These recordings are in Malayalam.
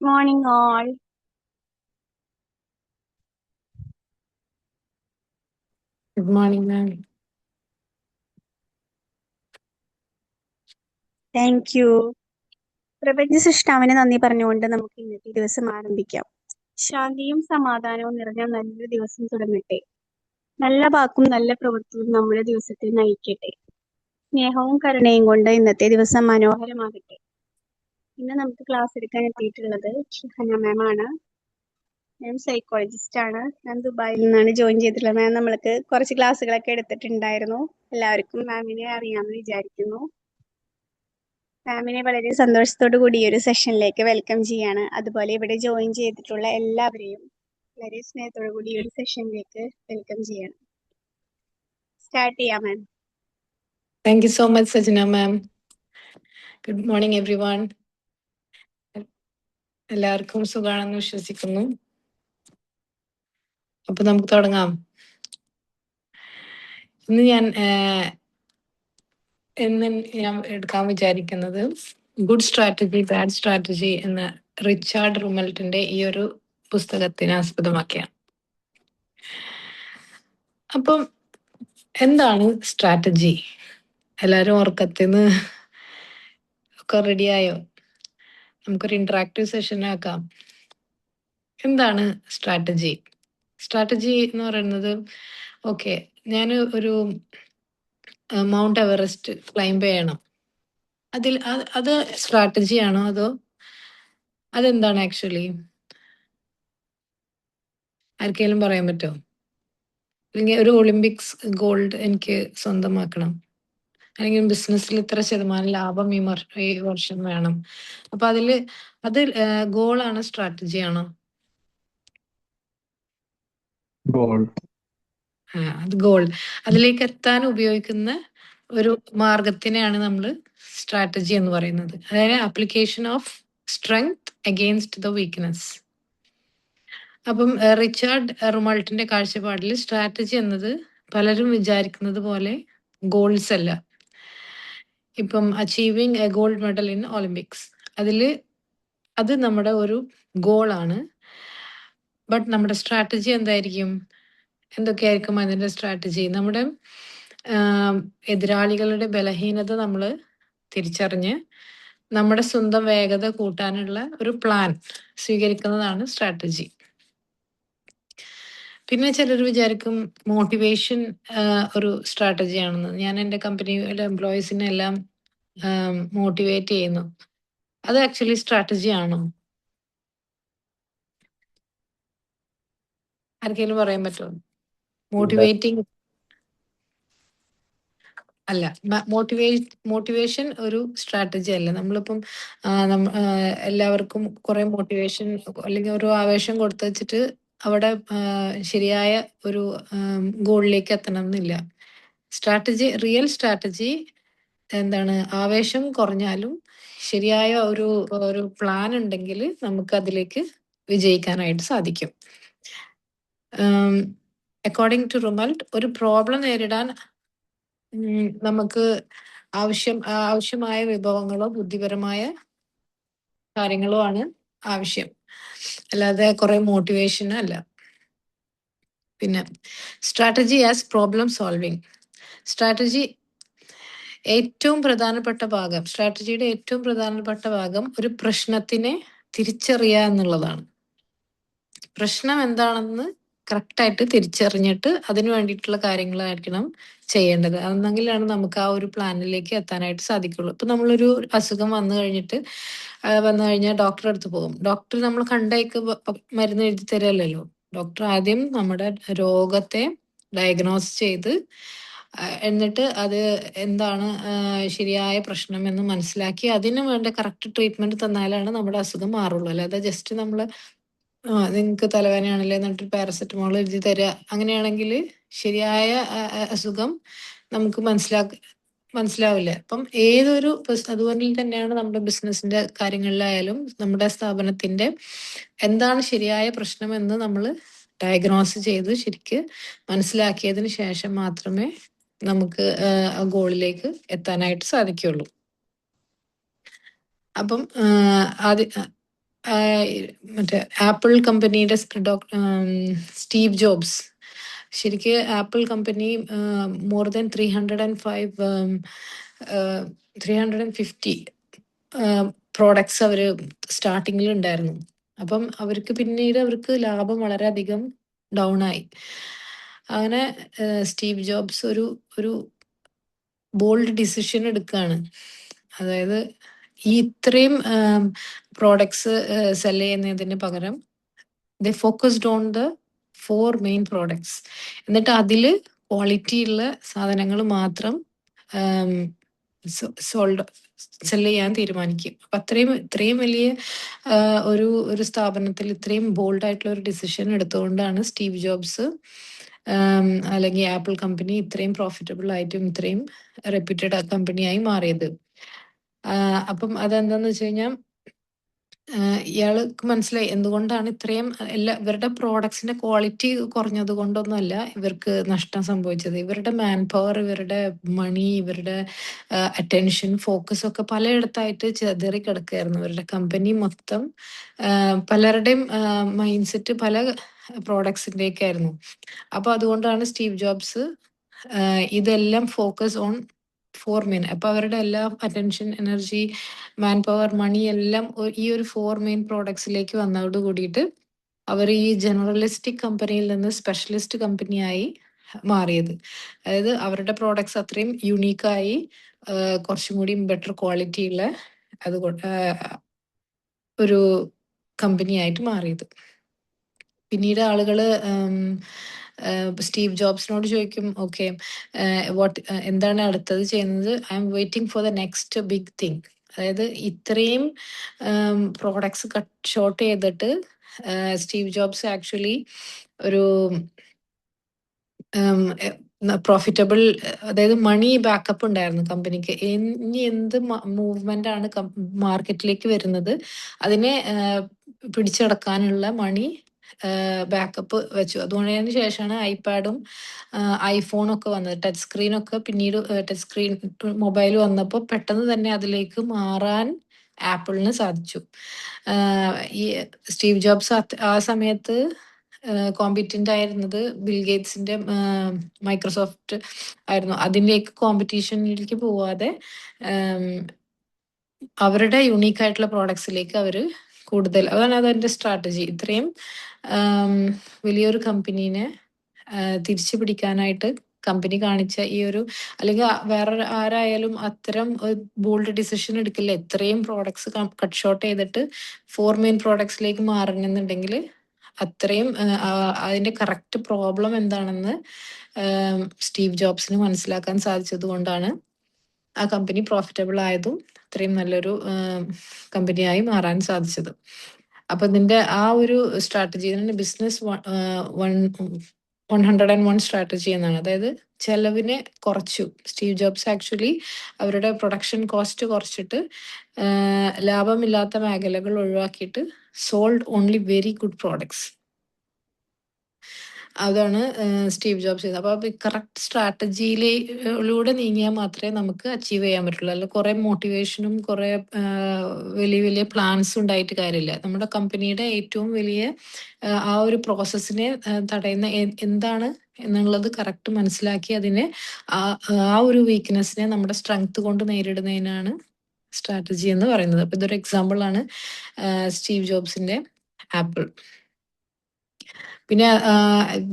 Morning, all. Good morning, ma'am. Thank you. പ്രപഞ്ച സൃഷ്ടാവിന് നന്ദി പറഞ്ഞുകൊണ്ട് നമുക്ക് ഇന്നത്തെ ദിവസം ആരംഭിക്കാം. ശാന്തിയും സമാധാനവും നിറഞ്ഞ നല്ലൊരു ദിവസം തുടങ്ങട്ടെ. നല്ല വാക്കും നല്ല പ്രവൃത്തിയും നമ്മുടെ ദിവസത്തെ നയിക്കട്ടെ. സ്നേഹവും കരുണയും കൊണ്ട് ഇന്നത്തെ ദിവസം മനോഹരമാകട്ടെ. ഇന്ന് നമുക്ക് ക്ലാസ് എടുക്കാൻ എത്തിയിട്ടുള്ളത് ഷഹന മാം ആണ്. മാം സൈക്കോളജിസ്റ്റ് ആണ്. ഞാൻ ദുബായിൽ നിന്നാണ് ജോയിൻ ചെയ്തിട്ടുള്ളത്. മാം നമ്മൾക്ക് കുറച്ച് ക്ലാസ്സുകളൊക്കെ എടുത്തിട്ടുണ്ടായിരുന്നു. എല്ലാവർക്കും മാമിനെ അറിയാമെന്ന് വിചാരിക്കുന്നു. മാമിനെ വളരെ സന്തോഷത്തോടു കൂടി ഈ ഒരു സെഷനിലേക്ക് വെൽക്കം ചെയ്യാണ്. അതുപോലെ ഇവിടെ ജോയിൻ ചെയ്തിട്ടുള്ള എല്ലാവരെയും വളരെ സ്നേഹത്തോടു കൂടി ഈ ഒരു സെഷനിലേക്ക് വെൽക്കം ചെയ്യാണ്. സ്റ്റാർട്ട് ചെയ്യാം മാം. Thank you so much, Sajna ma'am. Good morning, everyone. എല്ലാവർക്കും സുഖാണെന്ന് വിശ്വസിക്കുന്നു. അപ്പൊ നമുക്ക് തുടങ്ങാം. ഇന്ന് ഞാൻ എടുക്കാൻ വിചാരിക്കുന്നത് ഗുഡ് സ്ട്രാറ്റജി ബാഡ് സ്ട്രാറ്റജി എന്ന റിച്ചാർഡ് റുമൽട്ടിന്റെ ഈ ഒരു പുസ്തകത്തിനെ ആസ്പദമാക്കിയാണ്. അപ്പം എന്താണ് സ്ട്രാറ്റജി? എല്ലാവരും ഉറക്കത്തിന്ന് ഒക്കെ റെഡിയായോ? നമുക്കൊരു ഇന്ററാക്റ്റീവ് സെഷൻ ആക്കാം. എന്താണ് സ്ട്രാറ്റജി? സ്ട്രാറ്റജി എന്ന് പറയുന്നത്, ഓക്കെ, ഞാൻ ഒരു മൗണ്ട് എവറസ്റ്റ് ക്ലൈംബ് ചെയ്യണം. അത് സ്ട്രാറ്റജി ആണോ അതോ അതെന്താണ് ആക്ച്വലി? ആർക്കെങ്കിലും പറയാൻ പറ്റുമോ? അല്ലെങ്കിൽ ഒരു ഒളിമ്പിക്സ് ഗോൾഡ് എനിക്ക് സ്വന്തമാക്കണം, അല്ലെങ്കിൽ ബിസിനസ്സിൽ ഇത്ര ശതമാനം ലാഭം ഈ വർഷം വേണം. അപ്പൊ അത് ഗോളാണ്, സ്ട്രാറ്റജി ആണോ? അത് ഗോൾ. അതിലേക്ക് എത്താൻ ഉപയോഗിക്കുന്ന ഒരു മാർഗത്തിനെയാണ് നമ്മൾ സ്ട്രാറ്റജി എന്ന് പറയുന്നത്. അതായത് application of strength against the weakness. അപ്പം റിച്ചാർഡ് റുമൾട്ടിന്റെ കാഴ്ചപ്പാടിൽ സ്ട്രാറ്റജി എന്നത് പലരും വിചാരിക്കുന്നത് പോലെ ഗോൾസ് അല്ല. ഇപ്പം achieving A gold medal in Olympics, അത് നമ്മുടെ ഒരു ഗോളാണ്. ബട്ട് നമ്മുടെ സ്ട്രാറ്റജി എന്തായിരിക്കും? എന്തൊക്കെയായിരിക്കും അതിന്റെ സ്ട്രാറ്റജി? നമ്മുടെ എതിരാളികളുടെ ബലഹീനത നമ്മൾ തിരിച്ചറിഞ്ഞ് നമ്മുടെ സ്വന്തം വേഗത കൂട്ടാനുള്ള ഒരു പ്ലാൻ സ്വീകരിക്കുന്നതാണ് സ്ട്രാറ്റജി. പിന്നെ ചിലർ വിചാരിക്കും മോട്ടിവേഷൻ ഒരു സ്ട്രാറ്റജി ആണെന്ന്. ഞാൻ എൻ്റെ കമ്പനിയിലെ എംപ്ലോയീസിനെ എല്ലാം മോട്ടിവേറ്റ് ചെയ്യുന്നു. അത് ആക്ച്വലി സ്ട്രാറ്റജി ആണോ? ആർക്കെങ്കിലും പറയാൻ പറ്റുമോ? മോട്ടിവേറ്റിംഗ് അല്ല, മോട്ടിവേഷൻ ഒരു സ്ട്രാറ്റജി അല്ല. നമ്മളിപ്പം എല്ലാവർക്കും കുറെ മോട്ടിവേഷൻ അല്ലെങ്കിൽ ഒരു ആവേശം കൊടുത്തു വെച്ചിട്ട് അവിടെ ശരിയായ ഒരു ഗോളിലേക്ക് എത്തണം എന്നില്ല. റിയൽ സ്ട്രാറ്റജി എന്താണ്? ആവേശം കുറഞ്ഞാലും ശരിയായ ഒരു പ്ലാൻ ഉണ്ടെങ്കിൽ നമുക്ക് അതിലേക്ക് വിജയിക്കാനായിട്ട് സാധിക്കും. അക്കോർഡിംഗ് ടു റുമൽട്ട്, ഒരു പ്രോബ്ലം നേരിടാൻ നമുക്ക് ആവശ്യമായ വിഭവങ്ങളോ ബുദ്ധിപരമായ കാര്യങ്ങളോ ആണ് ആവശ്യം, അല്ലാതെ കുറെ മോട്ടിവേഷൻ അല്ല. പിന്നെ സ്ട്രാറ്റജി ആസ് പ്രോബ്ലം സോൾവിങ്. സ്ട്രാറ്റജിയുടെ ഏറ്റവും പ്രധാനപ്പെട്ട ഭാഗം ഒരു പ്രശ്നത്തിനെ തിരിച്ചറിയുക എന്നുള്ളതാണ്. പ്രശ്നം എന്താണെന്ന് കറക്റ്റായിട്ട് തിരിച്ചറിഞ്ഞിട്ട് അതിനു വേണ്ടിയിട്ടുള്ള കാര്യങ്ങളായിരിക്കണം ചെയ്യേണ്ടത്. അന്നെങ്കിലാണ് നമുക്ക് ആ ഒരു പ്ലാനിലേക്ക് എത്താനായിട്ട് സാധിക്കുള്ളൂ. ഇപ്പൊ നമ്മളൊരു അസുഖം വന്നു കഴിഞ്ഞാൽ ഡോക്ടറെ അടുത്ത് പോകും. ഡോക്ടർ നമ്മൾ കണ്ടേക്ക് മരുന്ന് എഴുതി തരല്ലോ. ഡോക്ടർ ആദ്യം നമ്മുടെ രോഗത്തെ ഡയഗ്നോസ് ചെയ്ത് എന്നിട്ട് അത് എന്താണ് ശരിയായ പ്രശ്നം എന്ന് മനസ്സിലാക്കി അതിന് വേണ്ട കറക്റ്റ് ട്രീറ്റ്മെന്റ് തന്നാലാണ് നമ്മുടെ അസുഖം മാറുള്ളൂ. അല്ലാതെ ജസ്റ്റ് നമ്മൾ നിങ്ങൾക്ക് തലവേദനയാണല്ലേ എന്നിട്ട് പാരസെറ്റമോൾ എഴുതി തരിക, അങ്ങനെയാണെങ്കിൽ ശരിയായ അസുഖം നമുക്ക് മനസ്സിലാവില്ല. അപ്പം അതുപോലെ തന്നെയാണ് നമ്മുടെ ബിസിനസിന്റെ കാര്യങ്ങളിലായാലും നമ്മുടെ സ്ഥാപനത്തിന്റെ എന്താണ് ശരിയായ പ്രശ്നം എന്ന് നമ്മൾ ഡയഗ്നോസ് ചെയ്ത് ശരിക്ക് മനസ്സിലാക്കിയതിന് ശേഷം മാത്രമേ നമുക്ക് ആ ഗോളിലേക്ക് എത്താനായിട്ട് സാധിക്കുള്ളൂ. അപ്പം മറ്റേ ആപ്പിൾ കമ്പനിയുടെ സ്റ്റീവ് ജോബ്സ് ശരിക്ക് apple company more than 350 products അവര് സ്റ്റാർട്ടിങ്ങിൽ ഉണ്ടായിരുന്നു. അപ്പം അവർക്ക് പിന്നീട് അവർക്ക് ലാഭം വളരെയധികം ഡൗൺ ആയി. അങ്ങനെ സ്റ്റീവ് ജോബ്സ് ഒരു ബോൾഡ് ഡിസിഷൻ എടുക്കുകയാണ്. അതായത് ഈ ഇത്രയും പ്രോഡക്ട്സ് സെല് ചെയ്യുന്നതിന് പകരം the focused on the 4 main products. എന്നിട്ട് അതിൽ ക്വാളിറ്റി ഉള്ള സാധനങ്ങൾ മാത്രം സെല് ചെയ്യാൻ തീരുമാനിക്കും. അപ്പൊ ഇത്രയും വലിയ ഒരു സ്ഥാപനത്തിൽ ഇത്രയും ബോൾഡ് ആയിട്ടുള്ള ഒരു ഡിസിഷൻ എടുത്തുകൊണ്ടാണ് സ്റ്റീവ് ജോബ്സ് അല്ലെങ്കിൽ ആപ്പിൾ കമ്പനി ഇത്രയും പ്രോഫിറ്റബിൾ ആയിട്ടും ഇത്രയും റെപ്യൂട്ടഡ് കമ്പനിയായി മാറിയത്. അപ്പം അതെന്താന്ന് വെച്ച് കഴിഞ്ഞാൽ ഇയാൾക്ക് മനസ്സിലായി എന്തുകൊണ്ടാണ് ഇത്രയും ഇവരുടെ പ്രോഡക്ട്സിന്റെ ക്വാളിറ്റി കുറഞ്ഞത് കൊണ്ടൊന്നുമല്ല ഇവർക്ക് നഷ്ടം സംഭവിച്ചത്. ഇവരുടെ മാൻ പവർ, ഇവരുടെ മണി, ഇവരുടെ അറ്റൻഷൻ, ഫോക്കസ് ഒക്കെ പലയിടത്തായിട്ട് ചെതറി കിടക്കുകയായിരുന്നു. ഇവരുടെ കമ്പനി മൊത്തം പലരുടെയും മൈൻഡ് സെറ്റ് പല പ്രോഡക്ട്സിന്റെയൊക്കെയായിരുന്നു. അപ്പൊ അതുകൊണ്ടാണ് സ്റ്റീവ് ജോബ്സ് ഇതെല്ലാം ഫോക്കസ് ഓൺ 4 മെയിൻ. അപ്പൊ അവരുടെ എല്ലാ അറ്റൻഷൻ, എനർജി, മാൻ പവർ, മണി എല്ലാം ഈ ഒരു 4 മെയിൻ പ്രോഡക്ട്സിലേക്ക് വന്നതോട് കൂടിയിട്ട് അവർ ഈ ജനറലിസ്റ്റിക് കമ്പനിയിൽ നിന്ന് സ്പെഷ്യലിസ്റ്റ് കമ്പനിയായി മാറിയത്. അതായത് അവരുടെ പ്രോഡക്ട്സ് അത്രയും യുണീക്കായി കുറച്ചും കൂടി ബെറ്റർ ക്വാളിറ്റി ഉള്ള അതുകൊണ്ട് ഒരു കമ്പനിയായിട്ട് മാറിയത്. പിന്നീട് ആളുകള് സ്റ്റീവ് ജോബ്സിനോട് ചോദിക്കും, ഓക്കെ എന്താണ് അടുത്തത് ചെയ്യുന്നത്? I am waiting for the next big thing. അതായത് ഇത്രയും പ്രോഡക്ട്സ് കട്ട് ഷോർട്ട് ചെയ്തിട്ട് സ്റ്റീവ് ജോബ്സ് ആക്ച്വലി ഒരു പ്രോഫിറ്റബിൾ, അതായത് മണി ബാക്കപ്പ് ഉണ്ടായിരുന്നു കമ്പനിക്ക്. ഇനി എന്ത് മൂവ്മെന്റ് ആണ് മാർക്കറ്റിലേക്ക് വരുന്നത് അതിനെ പിടിച്ചടക്കാനുള്ള മണി ബാക്കപ്പ് വെച്ചു. അതുകൊണ്ടതിന് ശേഷമാണ് ഐപാഡും ഐഫോണും ഒക്കെ വന്നത്. ടച്ച് സ്ക്രീനൊക്കെ പിന്നീട് ടച്ച് സ്ക്രീൻ മൊബൈൽ വന്നപ്പോൾ പെട്ടെന്ന് തന്നെ അതിലേക്ക് മാറാൻ ആപ്പിളിന് സാധിച്ചു. ഈ സ്റ്റീവ് ജോബ്സ് ആ സമയത്ത് കോമ്പറ്റന്റ് ആയിരുന്നത് ബിൽ ഗേറ്റ്സിന്റെ മൈക്രോസോഫ്റ്റ് ആയിരുന്നു. അതിലേക്ക് കോമ്പറ്റീഷനിലേക്ക് പോവാതെ അവരുടെ യുണീക്ക് ആയിട്ടുള്ള പ്രോഡക്ട്സിലേക്ക് അവർ കൂടുതൽ, അതാണ് അതിന്റെ സ്ട്രാറ്റജി. ഇത്രയും വലിയൊരു കമ്പനീനെ തിരിച്ചു പിടിക്കാനായിട്ട് കമ്പനി കാണിച്ച ഈ ഒരു, അല്ലെങ്കിൽ വേറെ ആരായാലും അത്തരം ബോൾഡ് ഡിസിഷൻ എടുക്കില്ല. ഇത്രയും പ്രോഡക്ട്സ് കട്ട് ഷോർട്ട് ചെയ്തിട്ട് 4 മെയിൻ പ്രോഡക്ട്സിലേക്ക് മാറണമെന്നുണ്ടെങ്കിൽ അത്രയും അതിന്റെ കറക്റ്റ് പ്രോബ്ലം എന്താണെന്ന് സ്റ്റീവ് ജോബ്സിന് മനസ്സിലാക്കാൻ സാധിച്ചത് കൊണ്ടാണ് ആ കമ്പനി പ്രോഫിറ്റബിൾ ആയതും ഇത്രയും നല്ലൊരു കമ്പനിയായി മാറാൻ സാധിച്ചത്. അപ്പൊ ഇതിന്റെ ആ ഒരു സ്ട്രാറ്റജി ബിസിനസ് 101 സ്ട്രാറ്റജി എന്നാണ്. അതായത് ചെലവിനെ കുറച്ചു. സ്റ്റീവ് ജോബ്സ് ആക്ച്വലി അവരുടെ പ്രൊഡക്ഷൻ കോസ്റ്റ് കുറച്ചിട്ട് ലാഭമില്ലാത്ത മേഖലകൾ ഒഴിവാക്കിയിട്ട് sold only very good products. അതാണ് സ്റ്റീവ് ജോബ്സ് ചെയ്തത്. അപ്പൊ കറക്റ്റ് സ്ട്രാറ്റജിയിലൂടെ നീങ്ങിയാൽ മാത്രമേ നമുക്ക് അച്ചീവ് ചെയ്യാൻ പറ്റുള്ളൂ. അല്ല കുറെ മോട്ടിവേഷനും കുറെ വലിയ വലിയ പ്ലാൻസും ഉണ്ടായിട്ട് കാര്യമില്ല. നമ്മുടെ കമ്പനിയുടെ ഏറ്റവും വലിയ ആ ഒരു പ്രോസസ്സിനെ തടയുന്ന എന്താണ് എന്നുള്ളത് കറക്റ്റ് മനസ്സിലാക്കി അതിനെ ആ ഒരു വീക്ക്നെസ്സിനെ നമ്മുടെ സ്ട്രെങ്ത് കൊണ്ട് നേരിടുന്നതിനാണ് സ്ട്രാറ്റജി എന്ന് പറയുന്നത്. അപ്പൊ ഇതൊരു എക്സാമ്പിൾ ആണ് സ്റ്റീവ് ജോബ്സിന്റെ ആപ്പിൾ. പിന്നെ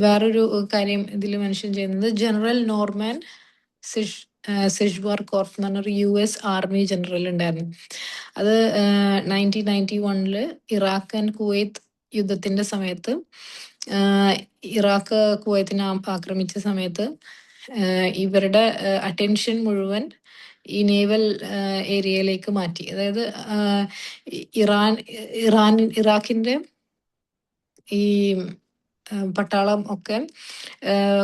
വേറൊരു കാര്യം ഇതിൽ മെൻഷൻ ചെയ്യുന്നത് ജനറൽ നോർമാൻ സെജ്വാർകോർഫ് എന്ന് പറഞ്ഞൊരു US ആർമി ജനറൽ ഉണ്ടായിരുന്നു. അത് 1991 ഇറാഖ് ആൻഡ് കുവൈത്ത് യുദ്ധത്തിന്റെ സമയത്ത് ഇറാഖ് കുവൈത്തിനെ ആക്രമിച്ച സമയത്ത് ഇവരുടെ അറ്റൻഷൻ മുഴുവൻ ഈ നേവൽ ഏരിയയിലേക്ക് മാറ്റി. അതായത് ഇറാഖിന്റെ ഈ പട്ടാളം ഒക്കെ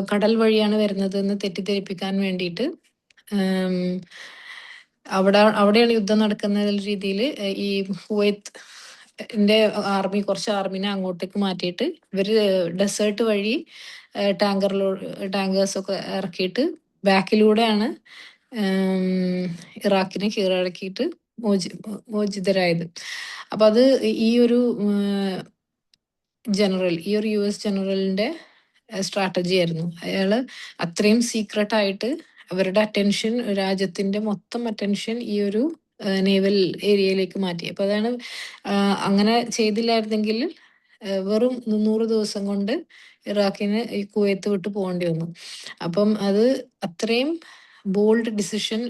കടൽ വഴിയാണ് വരുന്നത് എന്ന് തെറ്റിദ്ധരിപ്പിക്കാൻ വേണ്ടിയിട്ട് അവിടെയാണ് യുദ്ധം നടക്കുന്ന രീതിയിൽ ഈ കുവൈത്തിന്റെ കുറച്ച് ആർമിനെ അങ്ങോട്ടേക്ക് മാറ്റിയിട്ട് ഇവര് ഡെസേർട്ട് വഴി ടാങ്കേഴ്സ് ഒക്കെ ഇറക്കിയിട്ട് ബാക്കിലൂടെയാണ് ഇറാഖിനെ കീഴടക്കിയിട്ട് മോചിതരായത്. അപ്പൊ അത് ഈ ഒരു ജനറൽ, ഈ ഒരു US ജനറലിന്റെ സ്ട്രാറ്റജി ആയിരുന്നു. അയാള് അത്രയും സീക്രട്ട് ആയിട്ട് അവരുടെ അറ്റൻഷൻ, രാജ്യത്തിന്റെ മൊത്തം അറ്റൻഷൻ ഈ ഒരു നേവൽ ഏരിയയിലേക്ക് മാറ്റി. അപ്പൊ അതാണ് അങ്ങനെ ചെയ്തില്ലായിരുന്നെങ്കിൽ വെറും 300 ദിവസം കൊണ്ട് ഇറാഖിന് ഈ കുവൈത്ത് വിട്ട് പോകേണ്ടി വന്നു. അപ്പം അത് അത്രയും ബോൾഡ് ഡിസിഷൻ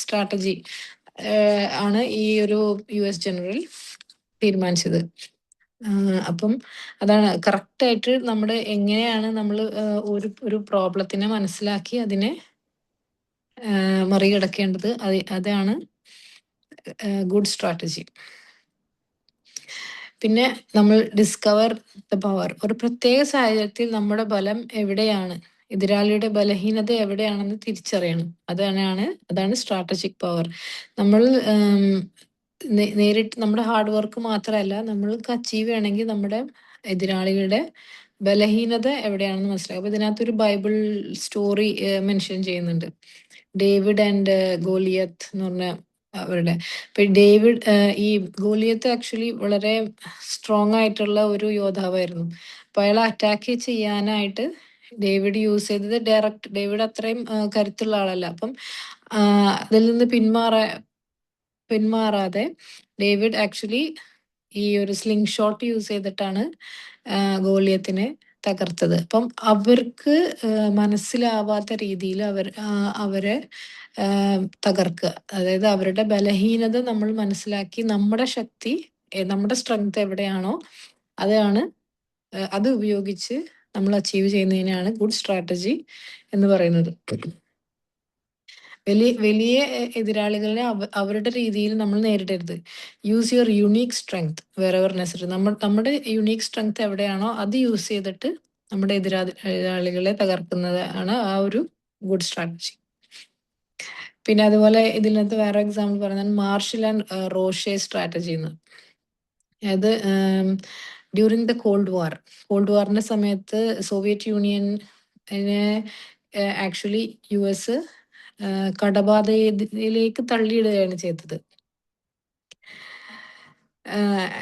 സ്ട്രാറ്റജി ആണ് ഈ ഒരു US ജനറൽ തീരുമാനിച്ചത്. അപ്പം അതാണ് കറക്റ്റായിട്ട് നമ്മുടെ എങ്ങനെയാണ് നമ്മൾ ഒരു പ്രോബ്ലത്തിനെ മനസ്സിലാക്കി അതിനെ മറികടക്കേണ്ടത്, അതാണ് ഗുഡ് സ്ട്രാറ്റജി. പിന്നെ നമ്മൾ ഡിസ്കവർ ദ പവർ. ഒരു പ്രത്യേക സാഹചര്യത്തിൽ നമ്മുടെ ബലം എവിടെയാണ്, എതിരാളിയുടെ ബലഹീനത എവിടെയാണെന്ന് തിരിച്ചറിയണം. അതാണ് സ്ട്രാറ്റജിക് പവർ. നമ്മൾ നേരിട്ട് നമ്മുടെ ഹാർഡ് വർക്ക് മാത്രമല്ല, നമ്മൾക്ക് അച്ചീവ് ചെയ്യണമെങ്കിൽ നമ്മുടെ എതിരാളികളുടെ ബലഹീനത എവിടെയാണെന്ന് മനസ്സിലാക്കും. അപ്പൊ ഇതിനകത്തൊരു ബൈബിൾ സ്റ്റോറി മെൻഷൻ ചെയ്യുന്നുണ്ട്, ഡേവിഡ് ആൻഡ് ഗോലിയത്ത് എന്ന് പറഞ്ഞ അവരുടെ. ഇപ്പൊ ഡേവിഡ്, ഈ ഗോലിയത്ത് ആക്ച്വലി വളരെ സ്ട്രോങ് ആയിട്ടുള്ള ഒരു യോദ്ധാവായിരുന്നു. അപ്പൊ അയാളെ അറ്റാക്ക് ചെയ്യാനായിട്ട് ഡേവിഡ് യൂസ് ചെയ്തത് ഡേവിഡ് അത്രയും കരുത്തുള്ള ആളല്ല. അപ്പം അതിൽ നിന്ന് പിന്മാറാതെ ഡേവിഡ് ആക്ച്വലി ഈ ഒരു സ്ലിംഗ് ഷോട്ട് യൂസ് ചെയ്തിട്ടാണ് ഗോലിയത്തിനെ തകർത്തത്. അപ്പം അവർക്ക് മനസ്സിലാവാത്ത രീതിയിൽ അവരെ തകർക്കുക, അതായത് അവരുടെ ബലഹീനത നമ്മൾ മനസ്സിലാക്കി നമ്മുടെ ശക്തി, നമ്മുടെ സ്ട്രെങ്ത് എവിടെയാണോ അത് ഉപയോഗിച്ച് നമ്മൾ അച്ചീവ് ചെയ്യുന്നതിനാണ് ഗുഡ് സ്ട്രാറ്റജി എന്ന് പറയുന്നത്. വലിയ എതിരാളികളെ അവരുടെ രീതിയിൽ നമ്മൾ നേരിടരുത്. Use your unique strength wherever necessary. നമ്മുടെ യുണീക് സ്ട്രെങ്ത് എവിടെയാണോ അത് യൂസ് ചെയ്തിട്ട് നമ്മുടെ എതിരാളികളെ തകർക്കുന്നതാണ് ആ ഒരു ഗുഡ് സ്ട്രാറ്റജി. പിന്നെ അതുപോലെ ഇതിനകത്ത് വേറെ എക്സാമ്പിൾ പറയുന്നത് മാർഷൽ ആൻഡ് റോഷെ സ്ട്രാറ്റജി എന്ന്. അതായത് ഡ്യൂറിങ് ദ കോൾഡ് വാറിന്റെ സമയത്ത് സോവിയറ്റ് യൂണിയനെ ആക്ച്വലി US കടബാധയിലേക്ക് തള്ളിയിടുകയാണ് ചെയ്തത്.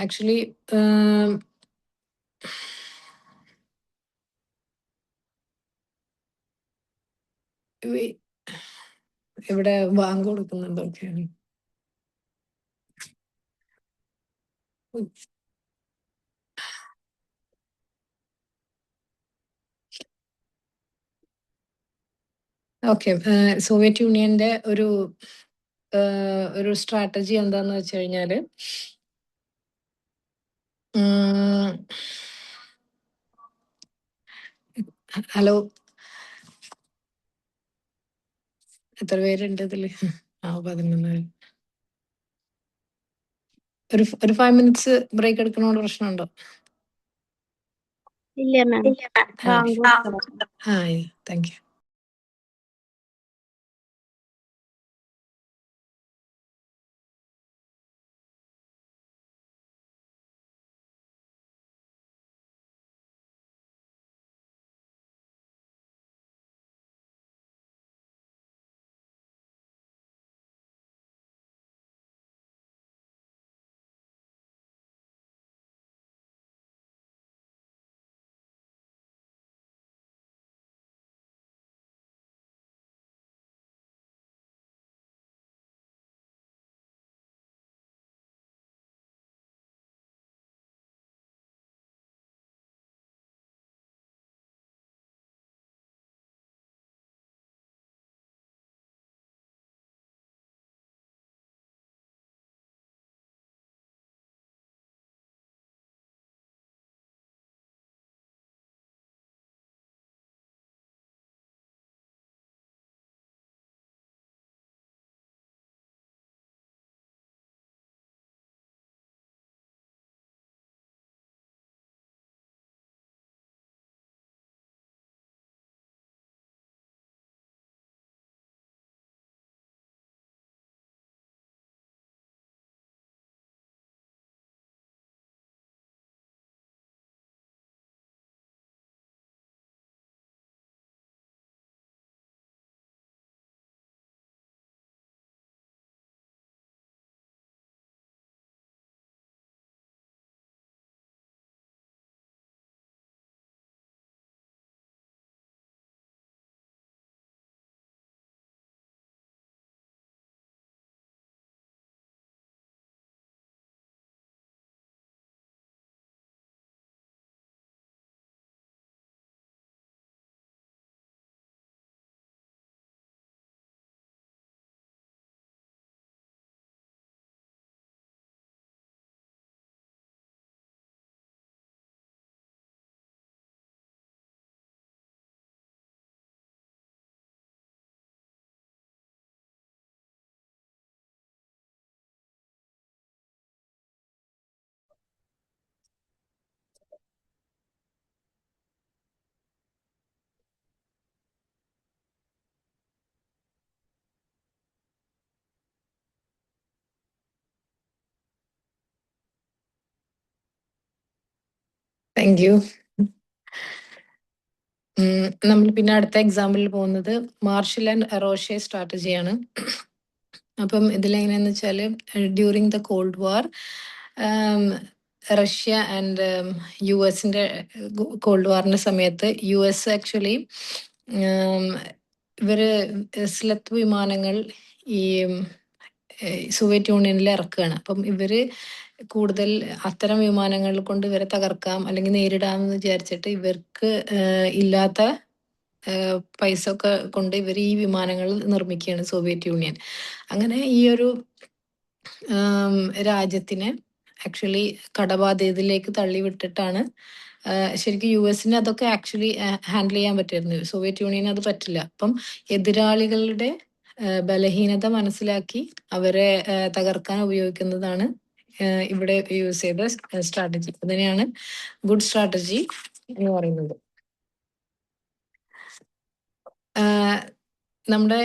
ആക്ച്വലി ഇവിടെ ബാങ്ക് കൊടുക്കുന്നുണ്ടൊക്കെയാണ്. ഓക്കെ, സോവിയറ്റ് യൂണിയന്റെ ഒരു സ്ട്രാറ്റജി എന്താന്ന് വെച്ച് കഴിഞ്ഞാല്, ഹലോ, എത്ര പേരുണ്ട് ഇതില്? 11. ഒരു 5 minutes ബ്രേക്ക് എടുക്കണോണ്ട് പ്രശ്നമുണ്ടോ? ഇല്ല മാം, ബാങ്ക് കൊടുത്തതാ. Thank you. Thank you. നമ്മൾ പിന്നെ അടുത്ത എക്സാമ്പിളിൽ പോകുന്നത് മാർഷൽ ആൻഡ് റോഷെ സ്ട്രാറ്റജിയാണ്. അപ്പം ഇതിലെങ്ങനെയാന്ന് വെച്ചാൽ during the cold war Russia and U എസിന്റെ കോൾഡ് വാറിന്റെ സമയത്ത് യു എസ് ആക്ച്വലി ഇവര് സ്ലത്ത് വിമാനങ്ങൾ ഈ സോവിയറ്റ് യൂണിയനിൽ ഇറക്കുകയാണ്. അപ്പം ഇവര് കൂടുതൽ അത്തരം വിമാനങ്ങൾ കൊണ്ട് ഇവരെ തകർക്കാം അല്ലെങ്കിൽ നേരിടാം എന്ന് വിചാരിച്ചിട്ട് ഇവർക്ക് ഇല്ലാത്ത പൈസ ഒക്കെ കൊണ്ട് ഇവർ ഈ വിമാനങ്ങൾ നിർമ്മിക്കുകയാണ് സോവിയറ്റ് യൂണിയൻ. അങ്ങനെ ഈ ഒരു രാജ്യത്തിനെ ആക്ച്വലി കടബാധ്യതയിലേക്ക് തള്ളിവിട്ടിട്ടാണ് ശരിക്കും യു എസിന് അതൊക്കെ ആക്ച്വലി ഹാൻഡിൽ ചെയ്യാൻ പറ്റുമായിരുന്നു. സോവിയറ്റ് യൂണിയൻ അത് പറ്റില്ല. അപ്പം എതിരാളികളുടെ ബലഹീനത മനസ്സിലാക്കി അവരെ തകർക്കാൻ ഉപയോഗിക്കുന്നതാണ് ഇവിടെ യൂസ് ചെയ്ത സ്ട്രാറ്റജി. അതിനെയാണ് ഗുഡ് സ്ട്രാറ്റജി എന്ന് പറയുന്നത്. നമ്മുടെ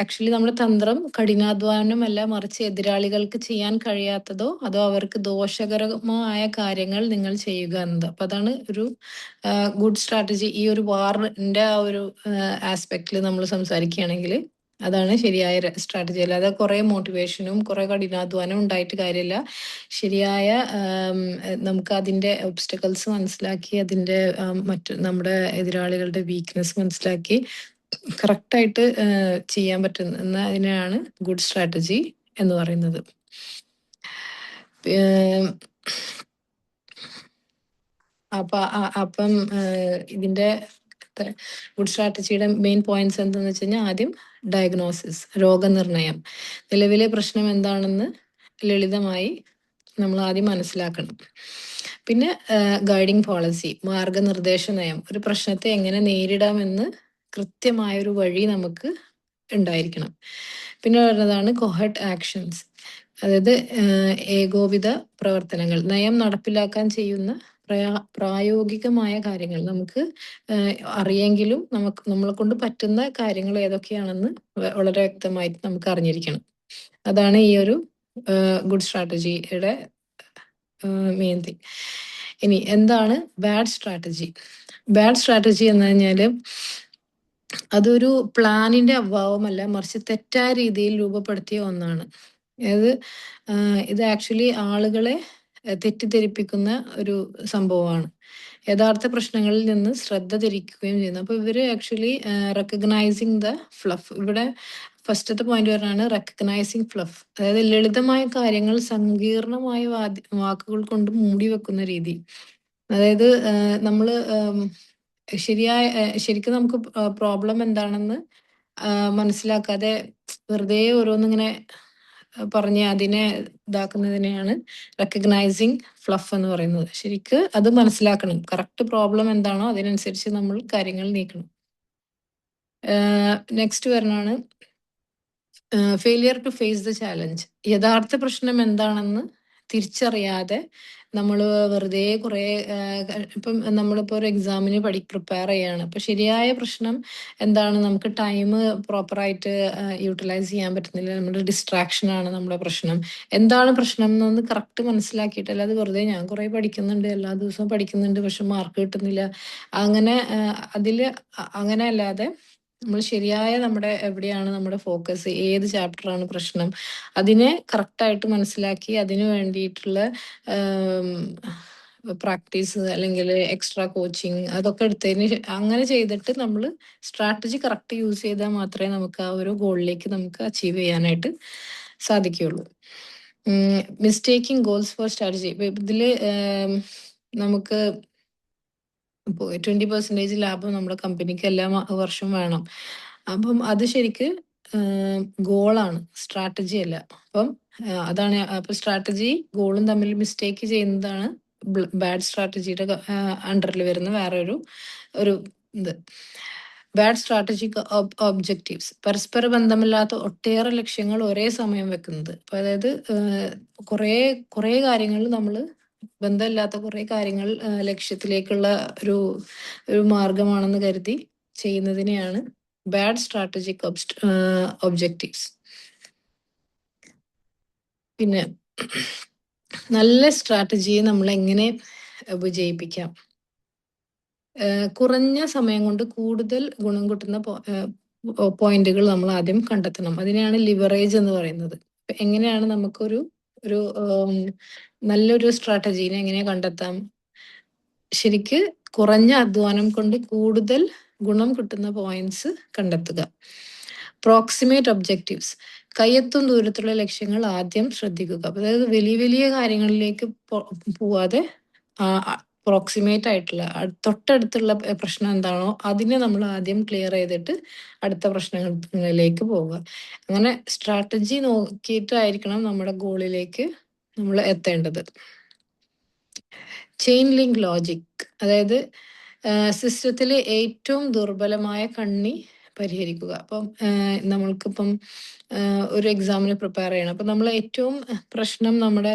ആക്ച്വലി നമ്മുടെ തന്ത്രം കഠിനാധ്വാനമല്ല, മറിച്ച് എതിരാളികൾക്ക് ചെയ്യാൻ കഴിയാത്തതോ അതോ അവർക്ക് ദോഷകരമായ കാര്യങ്ങൾ നിങ്ങൾ ചെയ്യുക എന്നത്. അപ്പൊ അതാണ് ഒരു ഗുഡ് സ്ട്രാറ്റജി. ഈ ഒരു വാറിന്റെ ആ ഒരു ആസ്പെക്റ്റിൽ നമ്മൾ സംസാരിക്കുകയാണെങ്കിൽ അതാണ് ശരിയായ സ്ട്രാറ്റജി. അല്ലാതെ കുറെ മോട്ടിവേഷനും കുറെ കഠിനാധ്വാനവും ഉണ്ടായിട്ട് കാര്യമില്ല. ശരിയായ നമുക്ക് അതിന്റെ ഒബ്സ്റ്റക്കിൾസ് മനസ്സിലാക്കി അതിന്റെ മറ്റു നമ്മുടെ എതിരാളികളുടെ വീക്ക്നെസ് മനസ്സിലാക്കി കറക്റ്റായിട്ട് ചെയ്യാൻ പറ്റുന്ന അതിനെയാണ് ഗുഡ് സ്ട്രാറ്റജി എന്ന് പറയുന്നത്. അപ്പം ഇതിന്റെ ഗുഡ് സ്ട്രാറ്റജിയുടെ മെയിൻ പോയിന്റ്സ് എന്താണെന്ന് വെച്ച് കഴിഞ്ഞാൽ ആദ്യം ഡയഗ്നോസിസ്, രോഗനിർണയം. നിലവിലെ പ്രശ്നം എന്താണെന്ന് ലളിതമായി നമ്മൾ ആദ്യം മനസ്സിലാക്കണം. പിന്നെ ഗൈഡിങ് പോളിസി, മാർഗനിർദ്ദേശ നയം. ഒരു പ്രശ്നത്തെ എങ്ങനെ നേരിടാമെന്ന് കൃത്യമായൊരു വഴി നമുക്ക് ഉണ്ടായിരിക്കണം. പിന്നെ വരുന്നതാണ് കൊഹർട്ട് ആക്ഷൻസ്, അതായത് ഏകോപിത പ്രവർത്തനങ്ങൾ. നയം നടപ്പിലാക്കാൻ ചെയ്യുന്ന പ്രായോഗികമായ കാര്യങ്ങൾ നമുക്ക് അറിയെങ്കിലും നമ്മളെ കൊണ്ട് പറ്റുന്ന കാര്യങ്ങൾ ഏതൊക്കെയാണെന്ന് വളരെ വ്യക്തമായിട്ട് നമുക്ക് അറിഞ്ഞിരിക്കണം. അതാണ് ഈ ഒരു ഗുഡ് സ്ട്രാറ്റജിയുടെ മെയിൻ തിങ്. ഇനി എന്താണ് ബാഡ് സ്ട്രാറ്റജി? ബാഡ് സ്ട്രാറ്റജി എന്ന് പറഞ്ഞാല് അതൊരു പ്ലാനിന്റെ അഭാവമല്ല, മറിച്ച് തെറ്റായ രീതിയിൽ രൂപപ്പെടുത്തിയ ഒന്നാണ്. അതായത് ഇത് ആക്ച്വലി ആളുകളെ തെറ്റിദ്ധരിപ്പിക്കുന്ന ഒരു സംഭവമാണ്. യഥാർത്ഥ പ്രശ്നങ്ങളിൽ നിന്ന് ശ്രദ്ധ തിരിക്കുകയും ചെയ്യുന്നു. അപ്പൊ ഇവര് ആക്ച്വലി റെക്കഗ്നൈസിങ് ദ ഫ്ലഫ്. ഇവിടെ ഫസ്റ്റത്തെ പോയിന്റ് പറഞ്ഞാണ് റെക്കഗ്നൈസിങ് ഫ്ലഫ്. അതായത് ലളിതമായ കാര്യങ്ങൾ സങ്കീർണമായ വാക്കുകൾ കൊണ്ട് മൂടി വെക്കുന്ന രീതി. അതായത് നമ്മള് ശരിക്കും നമുക്ക് പ്രോബ്ലം എന്താണെന്ന് മനസ്സിലാക്കാതെ വെറുതെ ഓരോന്നിങ്ങനെ പറഞ്ഞ് അതിനെ ഇതാക്കുന്നതിനെയാണ് റെക്കഗ്നൈസിങ് ഫ്ലഫ് എന്ന് പറയുന്നത്. ശരിക്ക് അത് മനസ്സിലാക്കണം. കറക്റ്റ് പ്രോബ്ലം എന്താണോ അതിനനുസരിച്ച് നമ്മൾ കാര്യങ്ങൾ നീക്കണം. നെക്സ്റ്റ് വരണാണ് failure to face the challenge. യഥാർത്ഥ പ്രശ്നം എന്താണെന്ന് തിരിച്ചറിയാതെ നമ്മൾ വെറുതെ കുറെ ഇപ്പം നമ്മളിപ്പോൾ ഒരു എക്സാമിന് പ്രിപ്പയർ ചെയ്യാണ്. അപ്പൊ ശരിയായ പ്രശ്നം എന്താണ്? നമുക്ക് ടൈം പ്രോപ്പറായിട്ട് യൂട്ടിലൈസ് ചെയ്യാൻ പറ്റുന്നില്ല. നമ്മുടെ ഡിസ്ട്രാക്ഷൻ ആണ് നമ്മുടെ പ്രശ്നം. എന്താണ് പ്രശ്നം എന്നൊന്ന് കറക്റ്റ് മനസ്സിലാക്കിയിട്ടല്ല അത് വെറുതെ ഞാൻ കുറെ പഠിക്കുന്നുണ്ട്, എല്ലാ ദിവസവും പഠിക്കുന്നുണ്ട്, പക്ഷെ മാർക്ക് കിട്ടുന്നില്ല, അങ്ങനെ അങ്ങനെ അല്ലാതെ നമ്മൾ ശരിയായ നമ്മുടെ എവിടെയാണ് നമ്മുടെ ഫോക്കസ്, ഏത് ചാപ്റ്ററാണ് പ്രശ്നം, അതിനെ കറക്റ്റായിട്ട് മനസ്സിലാക്കി അതിനു വേണ്ടിയിട്ടുള്ള പ്രാക്ടീസ് അല്ലെങ്കിൽ എക്സ്ട്രാ കോച്ചിങ് അതൊക്കെ എടുത്തതിന് അങ്ങനെ ചെയ്തിട്ട് നമ്മൾ സ്ട്രാറ്റജി കറക്റ്റ് യൂസ് ചെയ്താൽ മാത്രമേ നമുക്ക് ആ ഒരു ഗോളിലേക്ക് നമുക്ക് അച്ചീവ് ചെയ്യാനായിട്ട് സാധിക്കുകയുള്ളൂ. മിസ്റ്റേക്കിംഗ് ഗോൾസ് ഫോർ സ്ട്രാറ്റജി. ഇതില് നമുക്ക് ഇപ്പോൾ 20% ലാഭം നമ്മുടെ കമ്പനിക്ക് എല്ലാ വർഷവും വേണം. അപ്പം അത് ശരിക്ക് ഗോളാണ്, സ്ട്രാറ്റജി അല്ല. അപ്പം അതാണ്. അപ്പൊ സ്ട്രാറ്റജി ഗോളും തമ്മിൽ മിസ്റ്റേക്ക് ചെയ്യുന്നതാണ് ബാഡ് സ്ട്രാറ്റജിയുടെ അണ്ടറിൽ വരുന്ന വേറെ ഒരു ഇത്. ബാഡ് സ്ട്രാറ്റജിക് ഒബ്ജക്റ്റീവ്സ്, പരസ്പര ബന്ധമില്ലാത്ത ഒട്ടേറെ ലക്ഷ്യങ്ങൾ ഒരേ സമയം വെക്കുന്നത്. അപ്പൊ അതായത് കുറേ കാര്യങ്ങൾ നമ്മൾ ബന്ധമില്ലാത്ത കുറെ കാര്യങ്ങൾ ലക്ഷ്യത്തിലേക്കുള്ള ഒരു മാർഗമാണെന്ന് കരുതി ചെയ്യുന്നതിനെയാണ് ബാഡ് സ്ട്രാറ്റജിക് ഒബ്ജക്റ്റീവ്സ്. പിന്നെ നല്ല സ്ട്രാറ്റജിയെ നമ്മൾ എങ്ങനെ വിജയിപ്പിക്കാം. കുറഞ്ഞ സമയം കൊണ്ട് കൂടുതൽ ഗുണം കിട്ടുന്ന പോയിന്റുകൾ നമ്മൾ ആദ്യം കണ്ടെത്തണം. അതിനെയാണ് ലിവറേജ് എന്ന് പറയുന്നത്. എങ്ങനെയാണ് നമുക്കൊരു ഒരു നല്ലൊരു സ്ട്രാറ്റജീനെ എങ്ങനെ കണ്ടെത്താം? ശരിക്ക് കുറഞ്ഞ അധ്വാനം കൊണ്ട് കൂടുതൽ ഗുണം കിട്ടുന്ന പോയിന്റ്സ് കണ്ടെത്തുക. പ്രോക്സിമേറ്റ് ഒബ്ജക്റ്റീവ്സ്, കയ്യെത്തും ദൂരത്തുള്ള ലക്ഷ്യങ്ങൾ ആദ്യം ശ്രദ്ധിക്കുക. അതായത് വലിയ വലിയ കാര്യങ്ങളിലേക്ക് പോവാതെ പ്രോക്സിമേറ്റ് ആയിട്ടുള്ള തൊട്ടടുത്തുള്ള പ്രശ്നം എന്താണോ അതിനെ നമ്മൾ ആദ്യം ക്ലിയർ ചെയ്തിട്ട് അടുത്ത പ്രശ്നങ്ങളിലേക്ക് പോവുക. അങ്ങനെ സ്ട്രാറ്റജി നോക്കിയിട്ടായിരിക്കണം നമ്മുടെ ഗോളിലേക്ക് നമ്മൾ എത്തേണ്ടത്. ചെയിൻ ലിങ്ക് ലോജിക്, അതായത് സിസ്റ്റത്തിലെ ഏറ്റവും ദുർബലമായ കണ്ണി പരിഹരിക്കുക. അപ്പം നമ്മൾക്കിപ്പം ഒരു എക്സാമിന് പ്രിപ്പയർ ചെയ്യണം. അപ്പം നമ്മൾ ഏറ്റവും പ്രശ്നം നമ്മുടെ